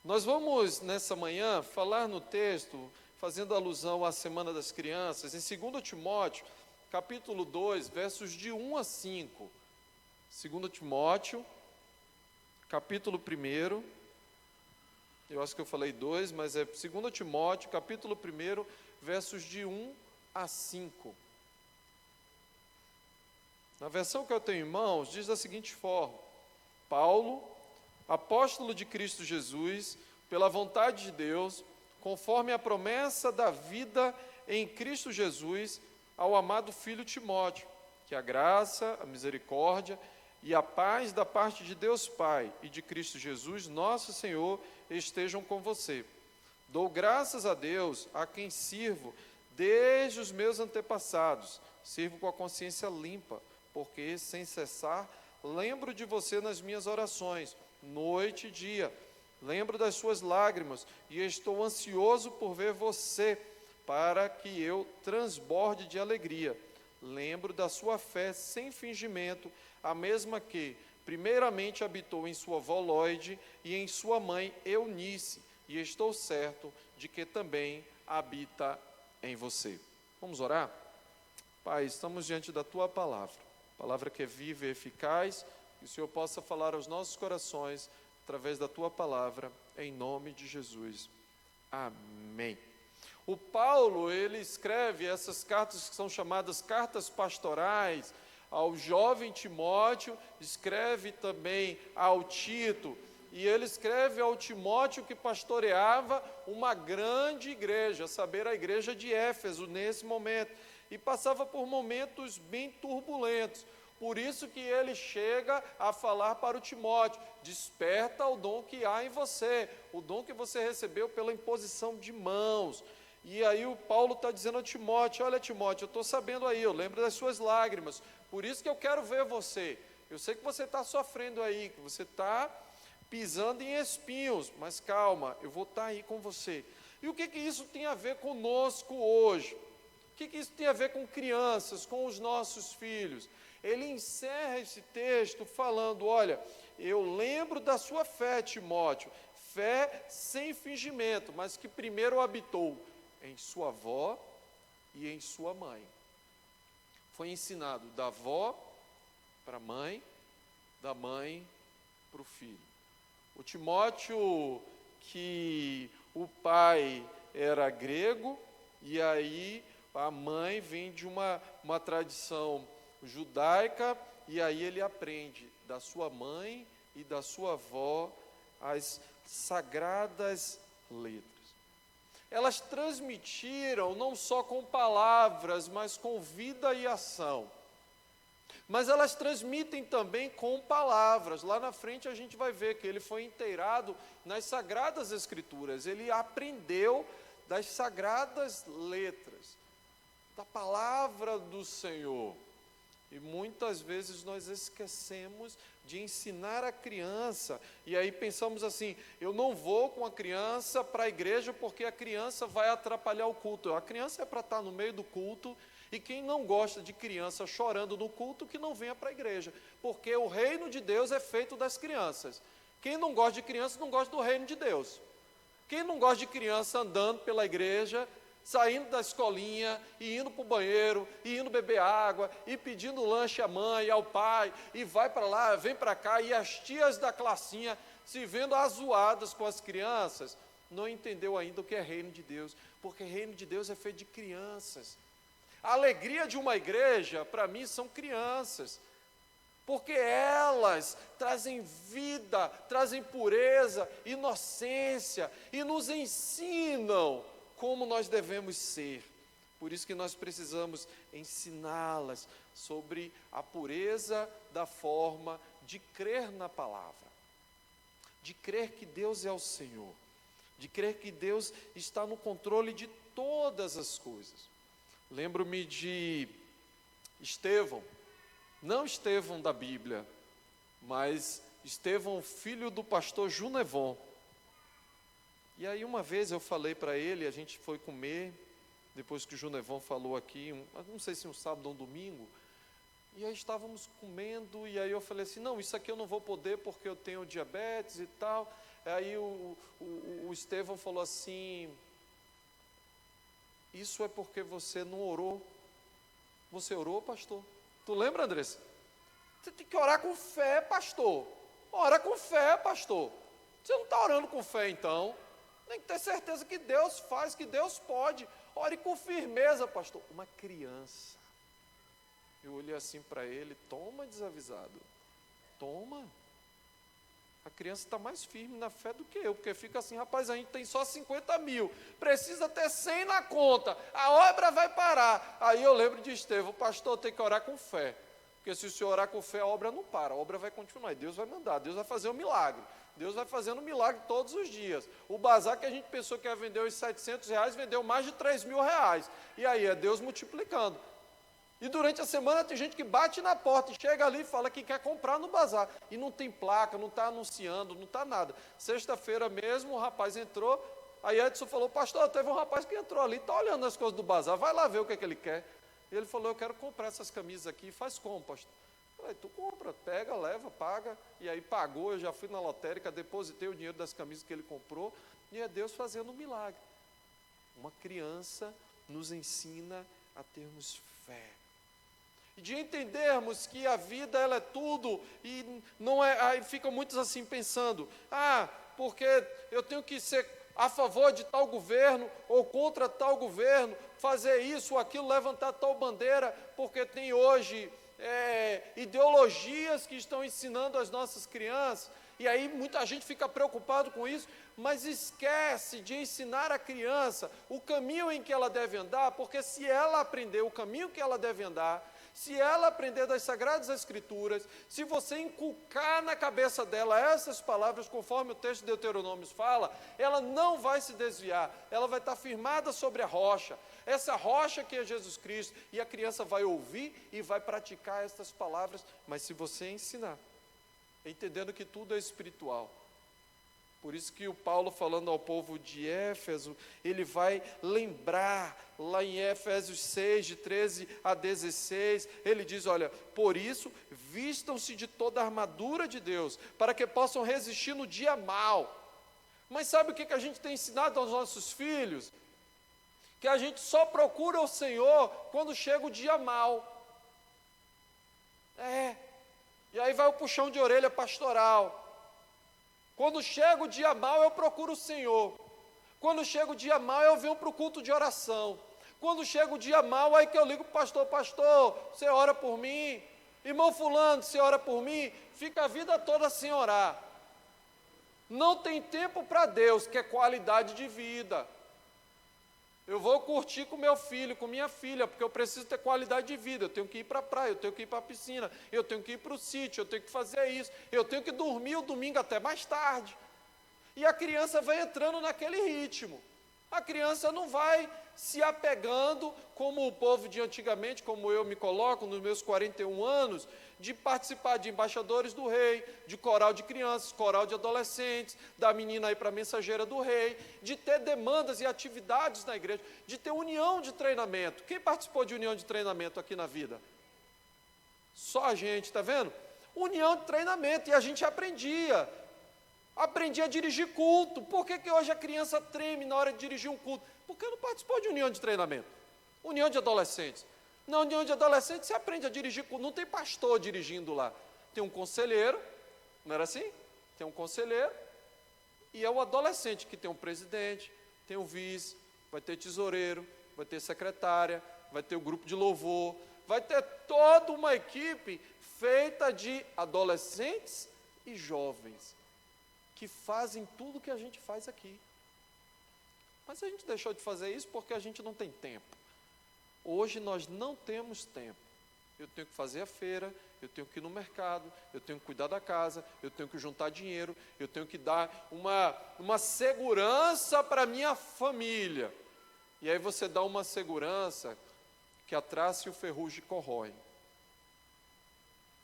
Nós vamos, nessa manhã, falar no texto, fazendo alusão à Semana das Crianças, em 2 Timóteo, capítulo 2, versos de 1 a 5. 2 Timóteo, capítulo 1, eu acho que eu falei 2, mas é 2 Timóteo, capítulo 1, versos de 1 a 5. Na versão que eu tenho em mãos, diz da seguinte forma: Paulo, apóstolo de Cristo Jesus, pela vontade de Deus, conforme a promessa da vida em Cristo Jesus, ao amado filho Timóteo, que a graça, a misericórdia e a paz da parte de Deus Pai e de Cristo Jesus, nosso Senhor, estejam com você. Dou graças a Deus, a quem sirvo desde os meus antepassados, sirvo com a consciência limpa, porque, sem cessar, lembro de você nas minhas orações, noite e dia. Lembro das suas lágrimas e estou ansioso por ver você, para que eu transborde de alegria. Lembro da sua fé sem fingimento, a mesma que, primeiramente, habitou em sua avó Lóide e em sua mãe Eunice, e estou certo de que também habita em você. Vamos orar? Pai, estamos diante da tua palavra que é viva e eficaz, que o Senhor possa falar aos nossos corações através da tua palavra, em nome de Jesus. Amém. O Paulo, ele escreve essas cartas que são chamadas cartas pastorais ao jovem Timóteo, escreve também ao Tito, e ele escreve ao Timóteo que pastoreava uma grande igreja, a saber, a igreja de Éfeso, nesse momento, e passava por momentos bem turbulentos. Por isso que ele chega a falar para o Timóteo: desperta o dom que há em você, o dom que você recebeu pela imposição de mãos. E aí o Paulo está dizendo ao Timóteo: olha, Timóteo, eu estou sabendo aí, eu lembro das suas lágrimas, por isso que eu quero ver você. Eu sei que você está sofrendo aí, que você está pisando em espinhos, mas calma, eu vou estar aí com você. E o que isso tem a ver conosco hoje? O que isso tem a ver com crianças, com os nossos filhos? Ele encerra esse texto falando: olha, eu lembro da sua fé, Timóteo, fé sem fingimento, mas que primeiro habitou em sua avó e em sua mãe. Foi ensinado da avó para a mãe, da mãe para o filho. O Timóteo, que o pai era grego, e aí a mãe vem de uma tradição judaica, e aí ele aprende da sua mãe e da sua avó as sagradas letras. Elas transmitiram não só com palavras, mas com vida e ação. Mas elas transmitem também com palavras. Lá na frente a gente vai ver que ele foi inteirado nas Sagradas Escrituras. Ele aprendeu das sagradas letras, da palavra do Senhor. E muitas vezes nós esquecemos de ensinar a criança, e aí pensamos assim: eu não vou com a criança para a igreja porque a criança vai atrapalhar o culto. A criança é para estar no meio do culto, e quem não gosta de criança chorando no culto, que não venha para a igreja, porque o reino de Deus é feito das crianças. Quem não gosta de criança não gosta do reino de Deus. Quem não gosta de criança andando pela igreja, saindo da escolinha, e indo para o banheiro, e indo beber água, e pedindo lanche à mãe, ao pai, e vai para lá, vem para cá, e as tias da classinha se vendo azoadas com as crianças, não entendeu ainda o que é reino de Deus, porque reino de Deus é feito de crianças. A alegria de uma igreja, para mim, são crianças, porque elas trazem vida, trazem pureza, inocência, e nos ensinam como nós devemos ser. Por isso que nós precisamos ensiná-las sobre a pureza da forma de crer na palavra, de crer que Deus é o Senhor, de crer que Deus está no controle de todas as coisas. Lembro-me de Estevão, não Estevão da Bíblia, mas Estevão, filho do pastor Junevon. E aí uma vez eu falei para ele, a gente foi comer, depois que o Junevon falou aqui, não sei se um sábado ou um domingo, E aí estávamos comendo, e aí eu falei assim, não, isso aqui eu não vou poder porque eu tenho diabetes e tal. Aí o Estevão falou assim, isso é porque você não orou. Você orou, pastor? Tu lembra, Andressa? Você tem que orar com fé, pastor. Ora com fé, pastor. Você não está orando com fé, então. Tem que ter certeza que Deus faz, que Deus pode. Ore com firmeza, pastor. Uma criança. Eu olhei assim para ele, toma, desavisado. Toma. A criança está mais firme na fé do que eu, porque fica assim, rapaz, a gente tem só 50 mil, precisa ter 100 na conta, a obra vai parar. Aí eu lembro de Estevão, pastor, tem que orar com fé, porque se o senhor orar com fé, a obra não para, a obra vai continuar, e Deus vai mandar, Deus vai fazer um milagre. Deus vai fazendo um milagre todos os dias. O bazar que a gente pensou que ia vender os R$700, vendeu mais de R$3.000. E aí é Deus multiplicando. E durante a semana tem gente que bate na porta e chega ali e fala que quer comprar no bazar. E não tem placa, não está anunciando, não está nada. Sexta-feira mesmo o rapaz entrou, aí Edson falou, pastor, teve um rapaz que entrou ali, está olhando as coisas do bazar, vai lá ver o que é que ele quer. E ele falou, eu quero comprar essas camisas aqui, faz como, pastor? Eu falei, tu compra, pega, leva, paga. E aí pagou, eu já fui na lotérica, depositei o dinheiro das camisas que ele comprou, e é Deus fazendo um milagre. Uma criança nos ensina a termos fé. E de entendermos que a vida ela é tudo, e não é, aí ficam muitos assim pensando, porque eu tenho que ser a favor de tal governo, ou contra tal governo, fazer isso ou aquilo, levantar tal bandeira, porque tem hoje ideologias que estão ensinando as nossas crianças, e aí muita gente fica preocupado com isso, mas esquece de ensinar a criança o caminho em que ela deve andar, porque se ela aprender o caminho que ela deve andar, se ela aprender das Sagradas Escrituras, se você inculcar na cabeça dela essas palavras, conforme o texto de Deuteronômio fala, ela não vai se desviar, ela vai estar firmada sobre a rocha, essa rocha que é Jesus Cristo, e a criança vai ouvir e vai praticar essas palavras, mas se você ensinar, entendendo que tudo é espiritual. Por isso que o Paulo, falando ao povo de Éfeso, ele vai lembrar, lá em Efésios 6, de 13 a 16, ele diz, olha, por isso, vistam-se de toda a armadura de Deus, para que possam resistir no dia mau. Mas sabe o que a gente tem ensinado aos nossos filhos? Que a gente só procura o Senhor quando chega o dia mau. E aí vai o puxão de orelha pastoral. Quando chega o dia mau, eu procuro o Senhor. Quando chega o dia mau, eu venho para o culto de oração. Quando chega o dia mau, aí que eu ligo para o pastor, pastor, você ora por mim? Irmão fulano, você ora por mim? Fica a vida toda sem orar. Não tem tempo para Deus, que é qualidade de vida. Eu vou curtir com meu filho, com minha filha, porque eu preciso ter qualidade de vida, eu tenho que ir para a praia, eu tenho que ir para a piscina, eu tenho que ir para o sítio, eu tenho que fazer isso, eu tenho que dormir o domingo até mais tarde. E a criança vai entrando naquele ritmo. A criança não vai se apegando, como o povo de antigamente, como eu me coloco nos meus 41 anos, de participar de embaixadores do rei, de coral de crianças, coral de adolescentes, da menina aí para a mensageira do rei, de ter demandas e atividades na igreja, de ter união de treinamento. Quem participou de união de treinamento aqui na vida? Só a gente, está vendo? União de treinamento, e a gente aprendia a dirigir culto. Por que hoje a criança treme na hora de dirigir um culto? Porque não participou de união de treinamento, união de adolescentes. Na união de adolescentes você aprende a dirigir culto, não tem pastor dirigindo lá, tem um conselheiro, não era assim? Tem um conselheiro, e é o adolescente que tem um presidente, tem um vice, vai ter tesoureiro, vai ter secretária, vai ter o grupo de louvor, vai ter toda uma equipe feita de adolescentes e jovens, que fazem tudo que a gente faz aqui. Mas a gente deixou de fazer isso porque a gente não tem tempo. Hoje nós não temos tempo. Eu tenho que fazer a feira, eu tenho que ir no mercado, eu tenho que cuidar da casa, eu tenho que juntar dinheiro, eu tenho que dar uma segurança para a minha família. E aí você dá uma segurança que a traça e o ferrugem corrói.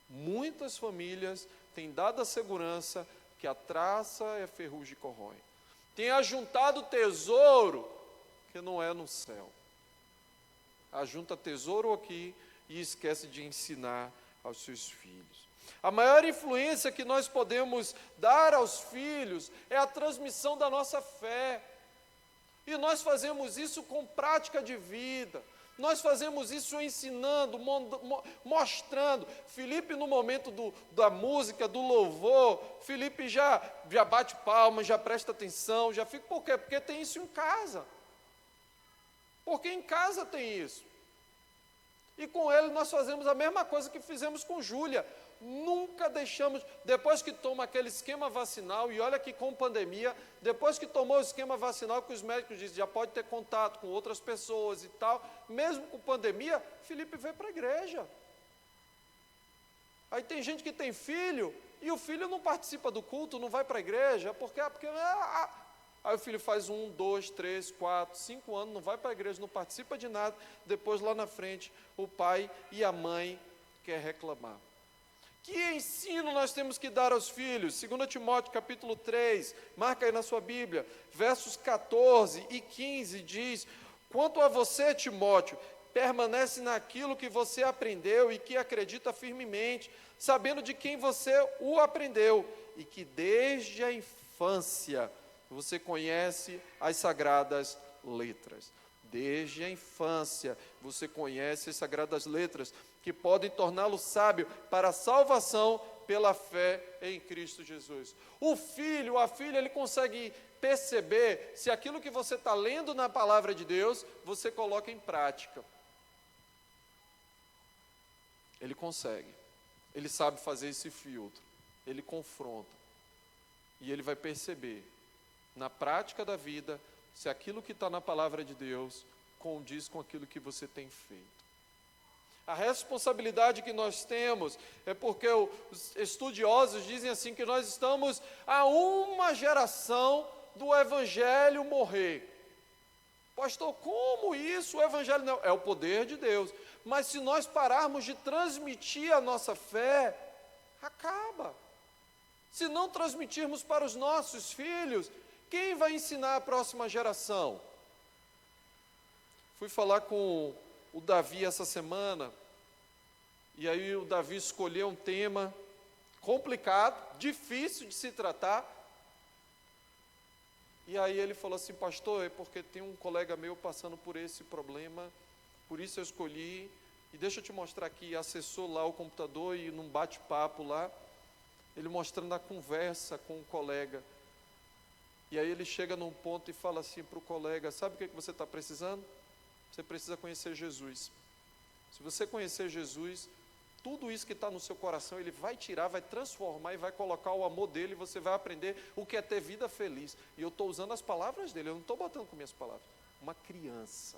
Muitas famílias têm dado a segurança que a traça e a ferrugem corrói. Tem ajuntado tesouro que não é no céu. Ajunta tesouro aqui e esquece de ensinar aos seus filhos. A maior influência que nós podemos dar aos filhos é a transmissão da nossa fé. E nós fazemos isso com prática de vida. Nós fazemos isso ensinando, mostrando. Felipe, no momento da música, do louvor, Felipe já bate palmas, já presta atenção, já fica. Por quê? Porque tem isso em casa. Porque em casa tem isso. E com ele nós fazemos a mesma coisa que fizemos com Júlia. Nunca deixamos, depois que toma aquele esquema vacinal, e olha que com pandemia, depois que tomou o esquema vacinal, que os médicos dizem, já pode ter contato com outras pessoas e tal, mesmo com pandemia, Felipe veio para a igreja. Aí tem gente que tem filho, e o filho não participa do culto, não vai para a igreja, porque aí o filho faz 1, 2, 3, 4, 5 anos, não vai para a igreja, não participa de nada, depois lá na frente, o pai e a mãe quer reclamar. Que ensino nós temos que dar aos filhos? 2 Timóteo capítulo 3, marca aí na sua Bíblia, versos 14 e 15 diz: quanto a você, Timóteo, permanece naquilo que você aprendeu e que acredita firmemente, sabendo de quem você o aprendeu, e que desde a infância você conhece as sagradas letras. Desde a infância você conhece as sagradas letras, que podem torná-lo sábio para a salvação pela fé em Cristo Jesus. O filho, a filha, ele consegue perceber se aquilo que você está lendo na palavra de Deus, você coloca em prática. Ele consegue. Ele sabe fazer esse filtro. Ele confronta. E ele vai perceber, na prática da vida, se aquilo que está na palavra de Deus condiz com aquilo que você tem feito. A responsabilidade que nós temos é porque os estudiosos dizem assim, que nós estamos a uma geração do evangelho morrer. Pastor, como isso? O evangelho não é o poder de Deus. Mas se nós pararmos de transmitir a nossa fé, acaba. Se não transmitirmos para os nossos filhos, quem vai ensinar a próxima geração? Fui falar com o Davi essa semana, e aí o Davi escolheu um tema complicado, difícil de se tratar, e aí ele falou assim, pastor, é porque tem um colega meu passando por esse problema, por isso eu escolhi, e deixa eu te mostrar aqui, acessou lá o computador e num bate-papo lá, ele mostrando a conversa com o colega, e aí ele chega num ponto e fala assim para o colega, sabe o que você está precisando? Você precisa conhecer Jesus. Se você conhecer Jesus, tudo isso que está no seu coração, Ele vai tirar, vai transformar e vai colocar o amor dEle, e você vai aprender o que é ter vida feliz. E eu estou usando as palavras dEle, eu não estou botando com minhas palavras. Uma criança.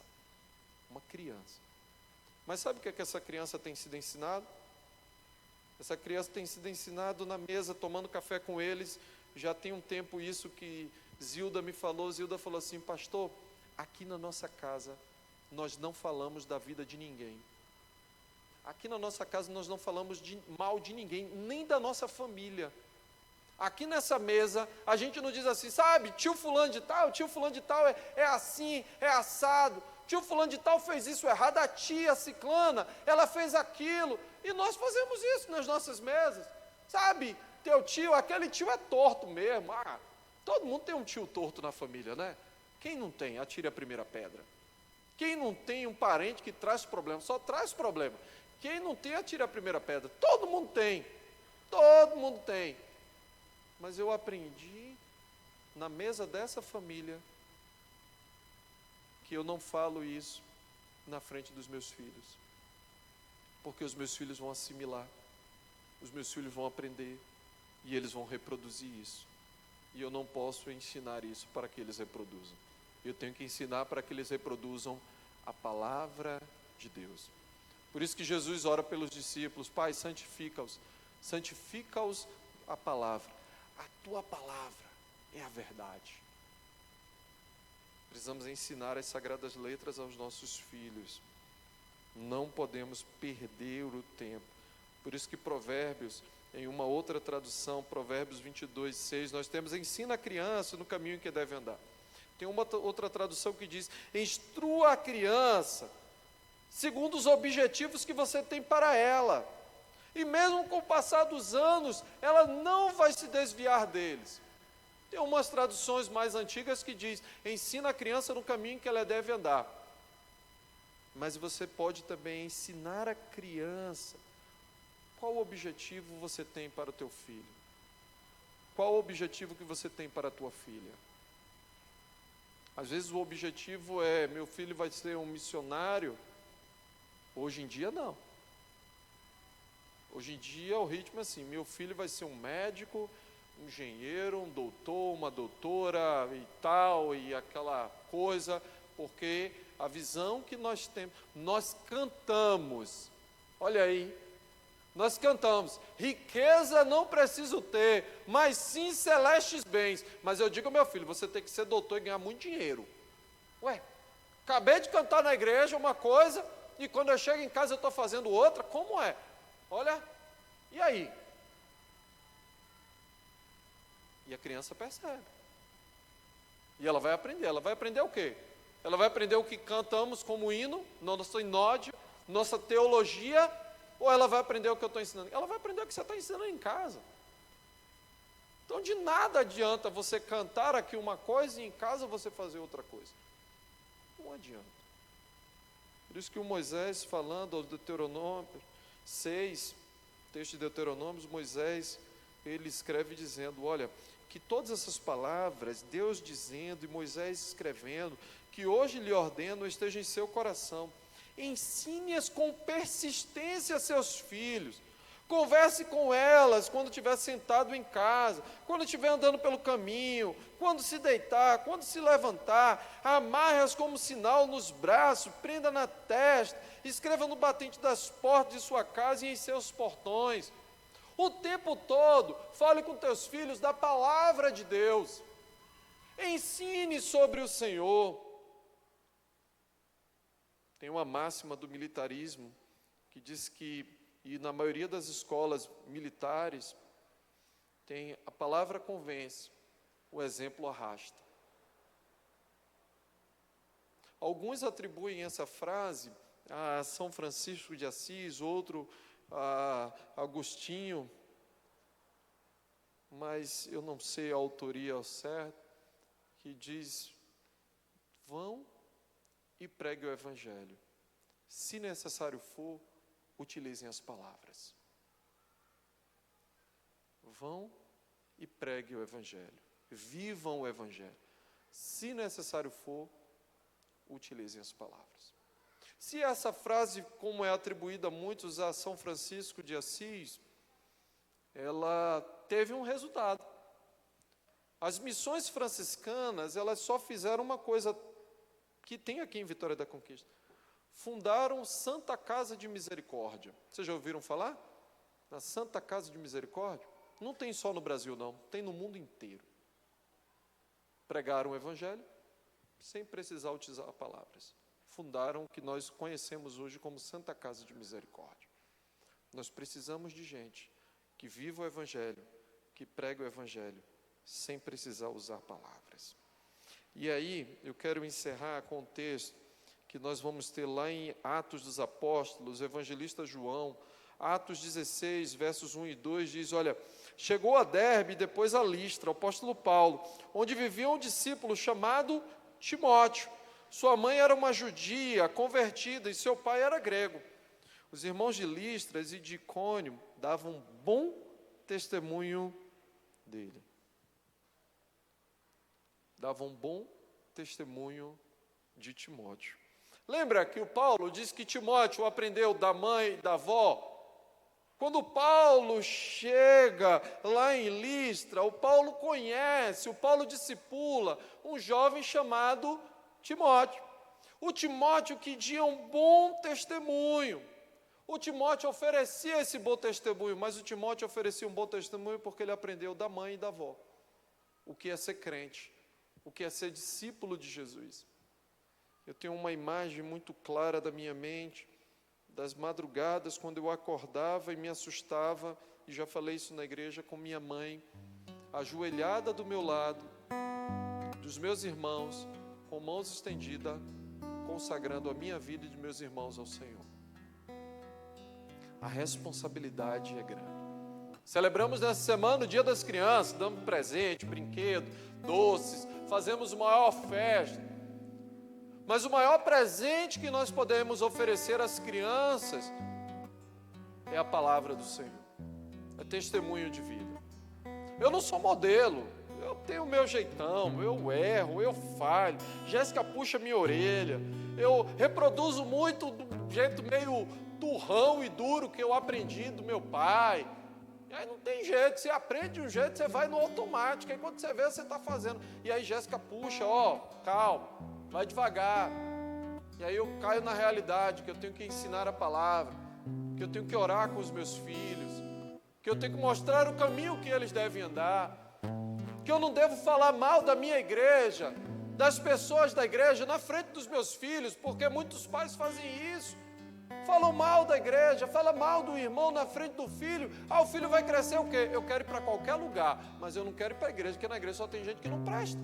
Mas sabe o que é que essa criança tem sido ensinado? Essa criança tem sido ensinado na mesa, tomando café com eles. Já tem um tempo isso que Zilda me falou. Zilda falou assim, pastor, aqui na nossa casa, nós não falamos da vida de ninguém. Aqui na nossa casa nós não falamos mal de ninguém, nem da nossa família. Aqui nessa mesa, a gente não diz assim, sabe, tio fulano de tal é assim, é assado. Tio fulano de tal fez isso errado, a tia ciclana, ela fez aquilo. E nós fazemos isso nas nossas mesas. Sabe, teu tio, aquele tio é torto mesmo. Todo mundo tem um tio torto na família, né? Quem não tem? Atire a primeira pedra. Quem não tem um parente que traz problema? Só traz problema. Quem não tem, atire a primeira pedra. Todo mundo tem. Mas eu aprendi na mesa dessa família que eu não falo isso na frente dos meus filhos. Porque os meus filhos vão assimilar. Os meus filhos vão aprender. E eles vão reproduzir isso. E eu não posso ensinar isso para que eles reproduzam. Eu tenho que ensinar para que eles reproduzam a palavra de Deus. Por isso que Jesus ora pelos discípulos, Pai, santifica-os a palavra. A tua palavra é a verdade. Precisamos ensinar as sagradas letras aos nossos filhos. Não podemos perder o tempo. Por isso que Provérbios, em uma outra tradução, Provérbios 22, 6, nós temos, ensina a criança no caminho que deve andar. Tem uma outra tradução que diz, instrua a criança segundo os objetivos que você tem para ela. E mesmo com o passar dos anos, ela não vai se desviar deles. Tem umas traduções mais antigas que diz: ensina a criança no caminho que ela deve andar. Mas você pode também ensinar a criança. Qual objetivo você tem para o teu filho? Qual o objetivo que você tem para a tua filha? Às vezes o objetivo é: meu filho vai ser um missionário. Hoje em dia não. Hoje em dia o ritmo é assim: meu filho vai ser um médico, um engenheiro, um doutor, uma doutora e tal, e aquela coisa, porque a visão que nós temos, nós cantamos, olha aí, nós cantamos: riqueza não preciso ter, mas sim celestes bens. Mas eu digo ao meu filho: você tem que ser doutor e ganhar muito dinheiro. Ué, acabei de cantar na igreja uma coisa, e quando eu chego em casa eu estou fazendo outra, como é? Olha, e aí? E a criança percebe. E ela vai aprender o quê? Ela vai aprender o que cantamos como hino, nosso inódio, nossa teologia, ou ela vai aprender o que eu estou ensinando? Ela vai aprender o que você está ensinando em casa. Então, de nada adianta você cantar aqui uma coisa e em casa você fazer outra coisa. Não adianta. Por isso que o Moisés, falando ao Deuteronômio 6, texto de Deuteronômio, Moisés, ele escreve dizendo: olha, que todas essas palavras, Deus dizendo e Moisés escrevendo, que hoje lhe ordeno, estejam em seu coração. Ensine-as com persistência a seus filhos. Converse com elas quando estiver sentado em casa, quando estiver andando pelo caminho, quando se deitar, quando se levantar. Amarre-as como sinal nos braços, prenda na testa, escreva no batente das portas de sua casa e em seus portões. O tempo todo, fale com teus filhos da palavra de Deus. Ensine sobre o Senhor. Tem uma máxima do militarismo que diz que, e na maioria das escolas militares, tem: a palavra convence, o exemplo arrasta. Alguns atribuem essa frase a São Francisco de Assis, outro a Agostinho, mas eu não sei a autoria ao certo, que diz: vão e pregue o Evangelho. Se necessário for, utilizem as palavras. Vão e pregue o Evangelho. Vivam o Evangelho. Se necessário for, utilizem as palavras. Se essa frase, como é atribuída a muitos a São Francisco de Assis, ela teve um resultado. As missões franciscanas, elas só fizeram uma coisa que tem aqui em Vitória da Conquista: fundaram Santa Casa de Misericórdia. Vocês já ouviram falar? Na Santa Casa de Misericórdia? Não tem só no Brasil, não, tem no mundo inteiro. Pregaram o Evangelho sem precisar utilizar palavras. Fundaram o que nós conhecemos hoje como Santa Casa de Misericórdia. Nós precisamos de gente que viva o Evangelho, que prega o Evangelho, sem precisar usar palavras. E aí, eu quero encerrar com um texto que nós vamos ter lá em Atos dos Apóstolos, o evangelista João, Atos 16, versos 1 e 2, diz: olha, chegou a Derbe e depois a Listra, o apóstolo Paulo, onde vivia um discípulo chamado Timóteo. Sua mãe era uma judia convertida e seu pai era grego. Os irmãos de Listras e de Icônio davam bom testemunho dele. Davam bom testemunho de Timóteo. Lembra que o Paulo diz que Timóteo aprendeu da mãe e da avó? Quando Paulo chega lá em Listra, o Paulo conhece, o Paulo discipula um jovem chamado Timóteo. O Timóteo que tinha um bom testemunho. O Timóteo oferecia esse bom testemunho, mas o Timóteo oferecia um bom testemunho porque ele aprendeu da mãe e da avó o que é ser crente, o que é ser discípulo de Jesus. Eu tenho uma imagem muito clara da minha mente, das madrugadas, quando eu acordava e me assustava, e já falei isso na igreja, com minha mãe, ajoelhada do meu lado, dos meus irmãos, com mãos estendidas, consagrando a minha vida e de meus irmãos ao Senhor. a responsabilidade é grande. Celebramos nessa semana o Dia das Crianças, damos presente, brinquedo, doces, fazemos maior festa. Mas o maior presente que nós podemos oferecer às crianças é a palavra do Senhor, é testemunho de vida. Eu não sou modelo, eu tenho o meu jeitão, eu erro, eu falho. Jéssica puxa minha orelha, eu reproduzo muito do jeito meio turrão e duro que eu aprendi do meu pai. E aí não tem jeito, você aprende de um jeito, você vai no automático, aí quando você vê, você está fazendo. E aí Jéssica puxa, calma, vai devagar. E aí eu caio na realidade que eu tenho que ensinar a palavra, que eu tenho que orar com os meus filhos, que eu tenho que mostrar o caminho que eles devem andar, que eu não devo falar mal da minha igreja, das pessoas da igreja, na frente dos meus filhos, porque muitos pais fazem isso. Falam mal da igreja, falam mal do irmão na frente do filho. O filho vai crescer o quê? Eu quero ir para qualquer lugar, mas eu não quero ir para a igreja, porque na igreja só tem gente que não presta.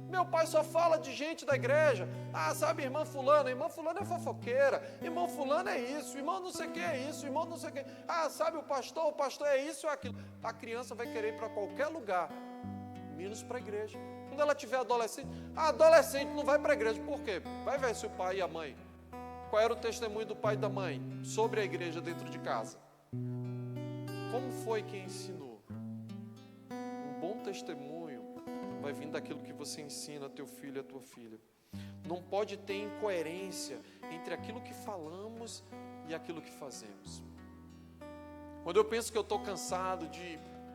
Meu pai só fala de gente da igreja. Sabe, irmã fulana é fofoqueira, irmão fulano é isso, irmão não sei o que é isso, irmão não sei o que. Sabe, o pastor é isso ou aquilo. A criança vai querer ir para qualquer lugar, menos para a igreja. Quando ela tiver adolescente, adolescente não vai para a igreja. Por quê? Vai ver se o pai e a mãe. Qual era o testemunho do pai e da mãe sobre a igreja dentro de casa? Como foi que ensinou? Um bom testemunho vai vir daquilo que você ensina a teu filho e a tua filha. Não pode ter incoerência entre aquilo que falamos e aquilo que fazemos. Quando eu penso que eu estou cansado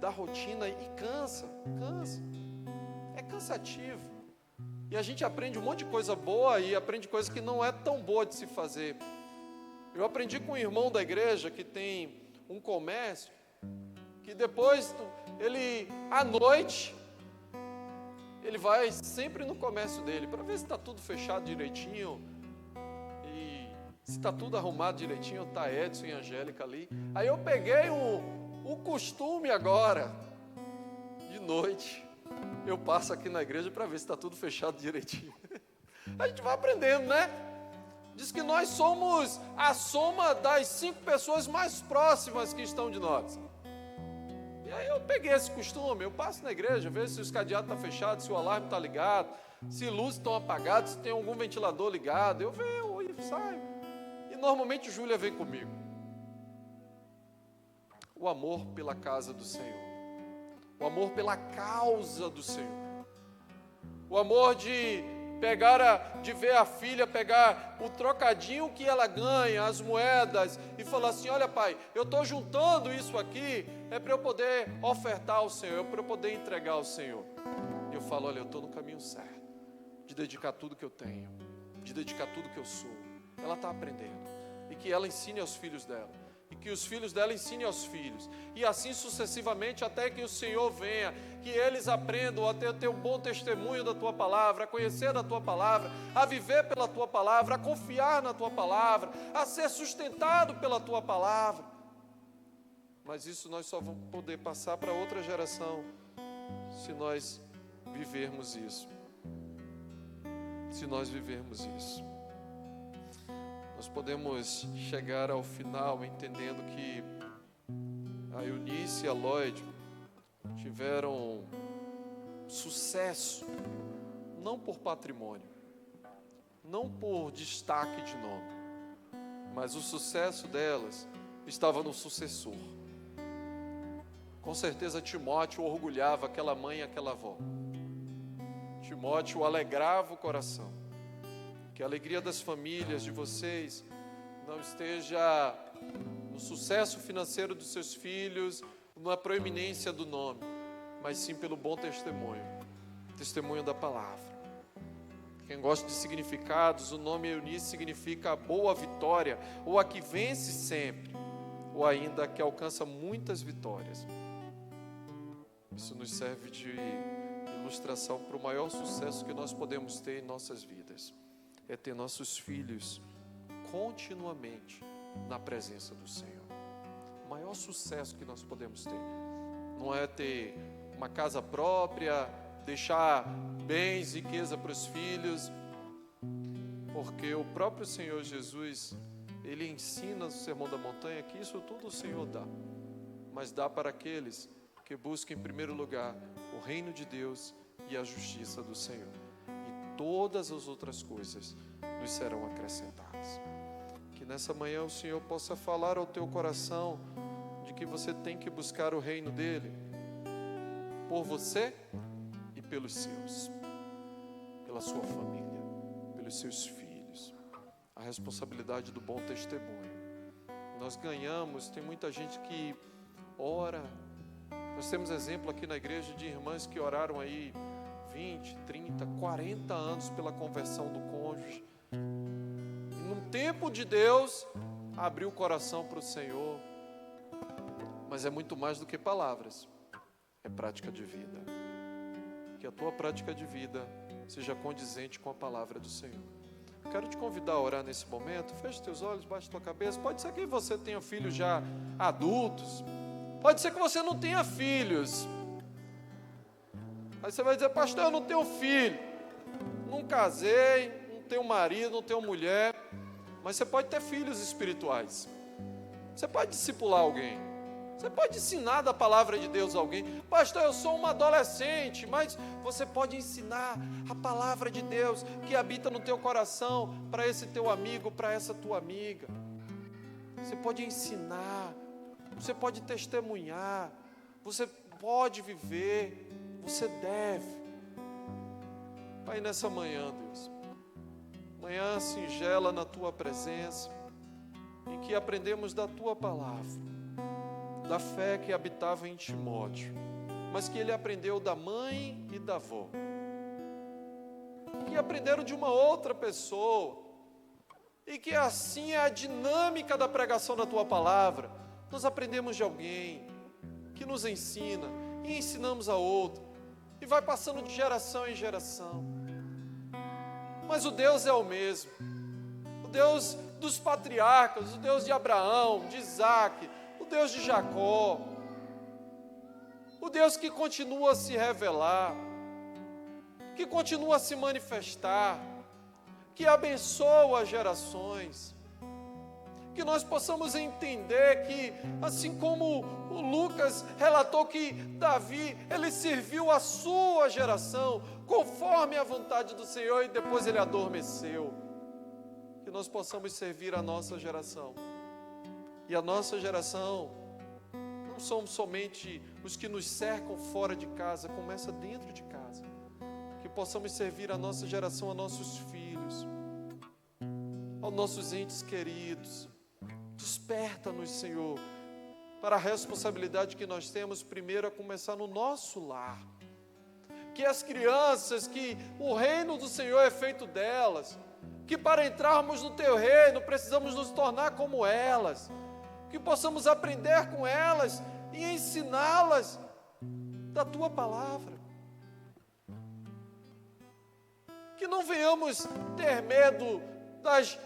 da rotina, e cansa, é cansativo. E a gente aprende um monte de coisa boa e aprende coisa que não é tão boa de se fazer. Eu aprendi com um irmão da igreja que tem um comércio, que depois, à noite, ele vai sempre no comércio dele, para ver se está tudo fechado direitinho, e se está tudo arrumado direitinho, está Edson e Angélica ali. Aí eu peguei o costume agora, de noite, eu passo aqui na igreja para ver se está tudo fechado direitinho. A gente vai aprendendo, né? Diz que nós somos a soma das 5 pessoas mais próximas que estão de nós. E aí eu peguei esse costume, eu passo na igreja, vejo se os cadeados estão fechados, se o alarme está ligado, se luzes estão apagadas, se tem algum ventilador ligado. Eu venho e saio. E normalmente Júlia vem comigo. O amor pela casa do Senhor. O amor pela causa do Senhor. O amor de ver a filha pegar o trocadinho que ela ganha, as moedas, e falar assim: olha pai, eu estou juntando isso aqui, é para eu poder ofertar ao Senhor, é para eu poder entregar ao Senhor. E eu falo: olha, eu estou no caminho certo, de dedicar tudo que eu tenho, de dedicar tudo que eu sou. Ela está aprendendo, e que ela ensine aos filhos dela, e que os filhos dela ensinem aos filhos, e assim sucessivamente, até que o Senhor venha, que eles aprendam a ter um bom testemunho da Tua Palavra, a conhecer da Tua Palavra, a viver pela Tua Palavra, a confiar na Tua Palavra, a ser sustentado pela Tua Palavra. Mas isso nós só vamos poder passar para outra geração, se nós vivermos isso. Se nós vivermos isso. Nós podemos chegar ao final entendendo que a Eunice e a Lloyd tiveram sucesso, não por patrimônio, não por destaque de nome, mas o sucesso delas estava no sucessor. Com certeza Timóteo orgulhava aquela mãe e aquela avó. Timóteo alegrava o coração. Que a alegria das famílias de vocês não esteja no sucesso financeiro dos seus filhos, na proeminência do nome, mas sim pelo bom testemunho da palavra. Quem gosta de significados, o nome Eunice significa a boa vitória, ou a que vence sempre, ou ainda a que alcança muitas vitórias. Isso nos serve de ilustração para o maior sucesso que nós podemos ter em nossas vidas. É ter nossos filhos continuamente na presença do Senhor. O maior sucesso que nós podemos ter não é ter uma casa própria, deixar bens, riqueza para os filhos, porque o próprio Senhor Jesus Ele ensina no Sermão da Montanha que isso tudo o Senhor dá, mas dá para aqueles que buscam em primeiro lugar o reino de Deus e a justiça do Senhor. E todas as outras coisas nos serão acrescentadas. Que nessa manhã o Senhor possa falar ao teu coração de que você tem que buscar o reino dele por você e pelos seus, pela sua família, pelos seus filhos. A responsabilidade do bom testemunho. Nós ganhamos, tem muita gente que ora. Nós temos exemplo aqui na igreja de irmãs que oraram aí 20, 30, 40 anos pela conversão do cônjuge. E num tempo de Deus, abriu o coração para o Senhor. Mas é muito mais do que palavras, é prática de vida. Que a tua prática de vida seja condizente com a palavra do Senhor. Quero te convidar a orar nesse momento. Feche teus olhos, baixe tua cabeça. Pode ser que você tenha filhos já adultos. Pode ser que você não tenha filhos. Aí você vai dizer, pastor, eu não tenho filho. Não casei, não tenho marido, não tenho mulher. Mas você pode ter filhos espirituais. Você pode discipular alguém. Você pode ensinar da palavra de Deus a alguém. Pastor, eu sou uma adolescente, mas você pode ensinar a palavra de Deus que habita no teu coração para esse teu amigo, para essa tua amiga. Você pode ensinar, você pode testemunhar, você pode viver, você deve. Pai, nessa manhã, Deus, manhã singela na tua presença, em que aprendemos da tua palavra, da fé que habitava em Timóteo, mas que ele aprendeu da mãe e da avó, que aprenderam de uma outra pessoa, e que assim é a dinâmica da pregação da tua palavra. Nós aprendemos de alguém que nos ensina, e ensinamos a outro, e vai passando de geração em geração. Mas o Deus é o mesmo, o Deus dos patriarcas, o Deus de Abraão, de Isaac, o Deus de Jacó, o Deus que continua a se revelar, que continua a se manifestar, que abençoa as gerações, que nós possamos entender que, assim como o Lucas relatou que Davi, ele serviu a sua geração, conforme a vontade do Senhor, e depois ele adormeceu, que nós possamos servir a nossa geração. E a nossa geração não somos somente os que nos cercam fora de casa, começa dentro de casa. Que possamos servir a nossa geração, a nossos filhos, aos nossos entes queridos. Desperta-nos, Senhor, para a responsabilidade que nós temos, primeiro, a começar no nosso lar. Que as crianças, que o reino do Senhor é feito delas, que para entrarmos no teu reino precisamos nos tornar como elas, que possamos aprender com elas e ensiná-las da tua palavra. Que não venhamos ter medo das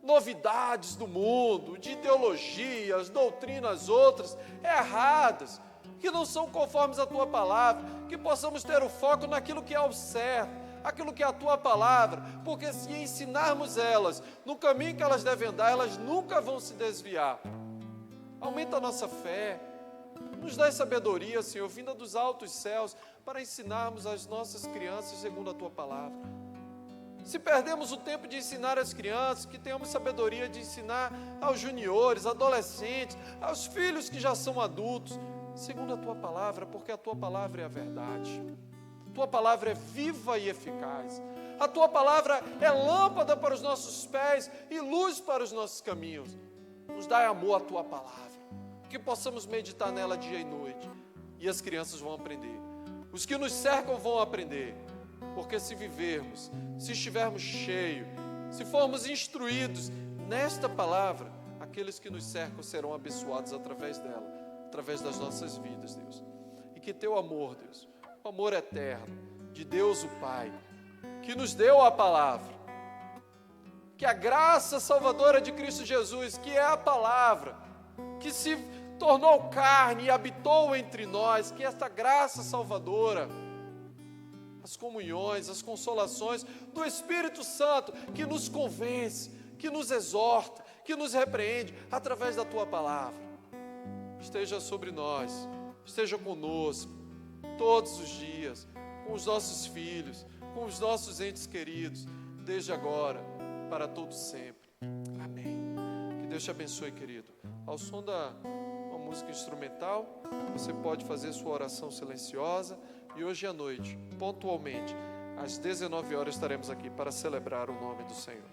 novidades do mundo, de ideologias, doutrinas outras erradas, que não são conformes à tua palavra, que possamos ter o foco naquilo que é o certo, aquilo que é a tua palavra, porque se ensinarmos elas no caminho que elas devem andar, elas nunca vão se desviar. Aumenta a nossa fé, nos dá sabedoria, Senhor, vinda dos altos céus, para ensinarmos as nossas crianças segundo a tua palavra. Se perdemos o tempo de ensinar as crianças, que tenhamos sabedoria de ensinar aos juniores, adolescentes, aos filhos que já são adultos, segundo a tua palavra, porque a tua palavra é a verdade. A tua palavra é viva e eficaz. A tua palavra é lâmpada para os nossos pés e luz para os nossos caminhos. Nos dá amor à tua palavra, que possamos meditar nela dia e noite, e as crianças vão aprender, os que nos cercam vão aprender, porque se vivermos, se estivermos cheios, se formos instruídos nesta palavra, aqueles que nos cercam serão abençoados através dela, através das nossas vidas, Deus. E que teu amor, Deus, o amor eterno de Deus o Pai, que nos deu a palavra, que a graça salvadora de Cristo Jesus, que é a palavra, que se tornou carne e habitou entre nós, que esta graça salvadora, as comunhões, as consolações do Espírito Santo, que nos convence, que nos exorta, que nos repreende através da tua palavra. Esteja sobre nós, esteja conosco, todos os dias, com os nossos filhos, com os nossos entes queridos, desde agora, para todo sempre. Amém. Que Deus te abençoe, querido. Ao som da uma música instrumental, você pode fazer sua oração silenciosa, e hoje à noite, pontualmente, às 19 horas, estaremos aqui para celebrar o nome do Senhor.